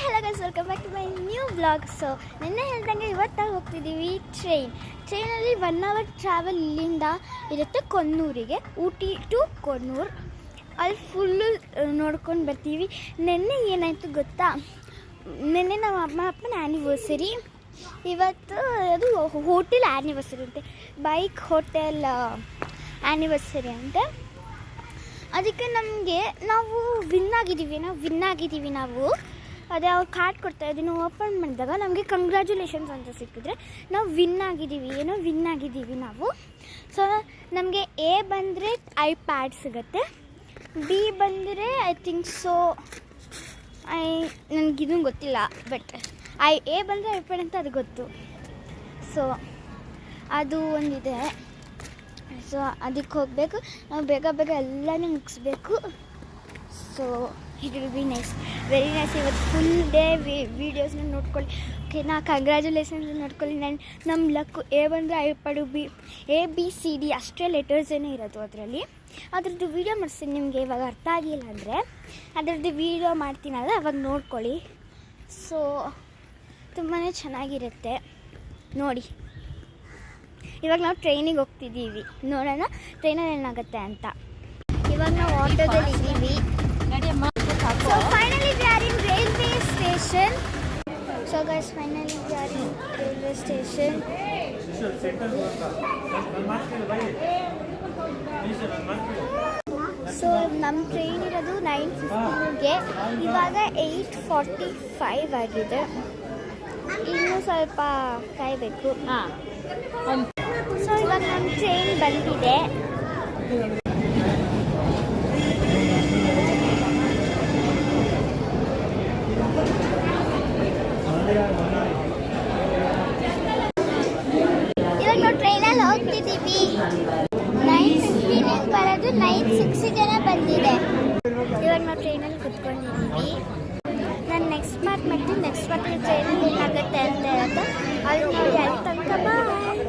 hello guys, welcome back to my new vlog. So ನಿನ್ನೆ ಹೇಳ್ದಂಗೆ ಇವತ್ತು ಹೋಗ್ತಿದ್ದೀವಿ ಟ್ರೈನಲ್ಲಿ 1 hour ಟ್ರಾವೆಲ್ ಇಲ್ಲಿಂದ ಇರುತ್ತೆ ಕೊನ್ನೂರಿಗೆ, ಊಟಿ ಟು ಕೊನ್ನೂರು. ಅಲ್ಲಿ ಫುಲ್ಲು ನೋಡ್ಕೊಂಡು ಬರ್ತೀವಿ. ನಿನ್ನೆ ಏನಾಯಿತು ಗೊತ್ತಾ, ನಿನ್ನೆ ನಮ್ಮ ಅಪ್ಪನ ಆ್ಯನಿವರ್ಸರಿ, ಇವತ್ತು ಅದು ಹೋಟೆಲ್ ಆ್ಯನಿವರ್ಸರಿ ಅಂತೆ, ಬೈಕ್ ಹೋಟೆಲ್ ಆ್ಯನಿವರ್ಸರಿ ಅಂತೆ. ಅದಕ್ಕೆ ನಾವು ವಿನ್ ಆಗಿದ್ದೀವಿ ನಾವು ಅದೇ ಅವ್ರು ಕಾರ್ಡ್ ಕೊಡ್ತಾಯಿದ್ವಿ. ನಾವು ಓಪನ್ ಮಾಡಿದಾಗ ನಮಗೆ ಕಂಗ್ರ್ಯಾಚುಲೇಷನ್ಸ್ ಅಂತ ಸಿಕ್ಕಿದ್ರೆ ನಾವು ವಿನ್ ಆಗಿದ್ದೀವಿ ನಾವು. ಸೊ ನಮಗೆ ಎ ಬಂದರೆ ಐಪ್ಯಾಡ್ ಸಿಗುತ್ತೆ, ಬಿ ಬಂದರೆ ಐ ಥಿಂಕ್ ಸೊ ನನಗಿದೂ ಗೊತ್ತಿಲ್ಲ, ಬಟ್ ಎ ಬಂದರೆ ಐಪ್ಯಾಡ್ ಅಂತ ಅದು ಗೊತ್ತು. ಸೊ ಅದು ಒಂದಿದೆ. ಸೊ ಅದಕ್ಕೆ ಹೋಗಬೇಕು, ನಾವು ಬೇಗ ಎಲ್ಲನೂ ಮುಗಿಸ್ಬೇಕು. So it will be nice, very nice. ಇವತ್ತು ಫುಲ್ ಡೇ ವೀಡಿಯೋಸ್ನ ನೋಡ್ಕೊಳ್ಳಿ, ಓಕೆನಾ? ಕಂಗ್ರ್ಯಾಚುಲೇಷನ್ಸ್ ನೋಡ್ಕೊಳ್ಳಿ. ನಮ್ಮ ಲಕ್ಕು ಎ ಬಂದರೆ ಐಪ್ಯಾಡು, ABCD ಅಷ್ಟೇ ಲೆಟರ್ಸ್ ಏನೇ ಇರೋದು ಅದರಲ್ಲಿ. ಅದ್ರದ್ದು ವೀಡಿಯೋ ಮಾಡಿಸ್ತೀನಿ ನಿಮಗೆ. ಇವಾಗ ಅರ್ಥ ಆಗಿಲ್ಲ ಅಂದರೆ ಅದರದ್ದು ವೀಡಿಯೋ ಮಾಡ್ತೀನಲ್ಲ, ಅವಾಗ ನೋಡ್ಕೊಳ್ಳಿ. ಸೊ ತುಂಬಾ ಚೆನ್ನಾಗಿರುತ್ತೆ ನೋಡಿ. ಇವಾಗ ನಾವು ಟ್ರೈನಿಗೆ ಹೋಗ್ತಿದ್ದೀವಿ, ನೋಡೋಣ ಟ್ರೈನಲ್ಲಿ ಏನಾಗುತ್ತೆ ಅಂತ. ಇವಾಗ ನಾವು ಆಟೋದಲ್ಲಿ ಇದ್ದೀವಿ. So finally we are in railway station. So guys, finally we are in railway station. So ನಮ್ಮ ಟ್ರೈನ್ ಇರೋದು 9:15ಗೆ, ಇವಾಗ 8:45 ಆಗಿದೆ. ಇನ್ನೂ ಸ್ವಲ್ಪ ಕಾಯಬೇಕು. ಸೊ ಇವಾಗ ನಮ್ಮ ಟ್ರೈನ್ ಬಂದಿದೆ. ಇವಾಗ ನಾವು ಟ್ರೈನಲ್ಲಿ ಹೋಗ್ತಿದ್ದೀವಿ. 9:15ಗೆ ಬರೋದು, 9:06ಗೆ ಬಂದಿದೆ. ಇವಾಗ ನಾವು ಟ್ರೈನಲ್ಲಿ ಕುತ್ಕೊಂಡಿದ್ದೀವಿ. ನಾನು ನೆಕ್ಸ್ಟ್ ಮಾರ್ಕ್ ಟ್ರೈನಲ್ಲಿ ಏನಾಗುತ್ತೆ ಅಂತ ಹೇಳುತ್ತೆ. ಅಲ್ಲಿ ನೋಡಿ, ಅಲ್ಲಿ ತನಕ ಬಾಯ್.